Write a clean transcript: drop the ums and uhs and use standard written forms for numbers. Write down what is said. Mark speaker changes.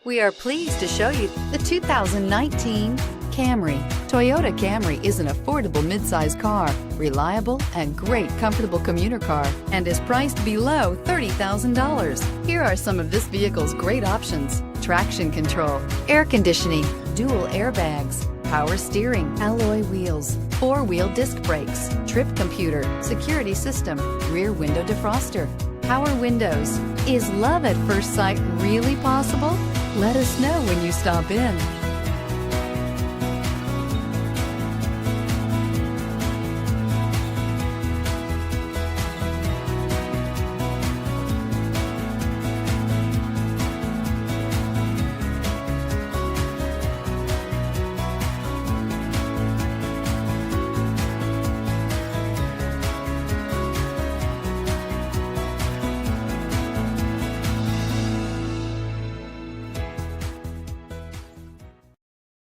Speaker 1: We are pleased to show you the 2019 Camry. Toyota Camry is an affordable midsize car, reliable and great comfortable commuter car, and is priced below $30,000. Here are some of this vehicle's great options: traction control, air conditioning, dual airbags, power steering, alloy wheels, four-wheel disc brakes, trip computer, security system, rear window defroster, power windows. Is love at first sight really possible? Let us know when you stop in.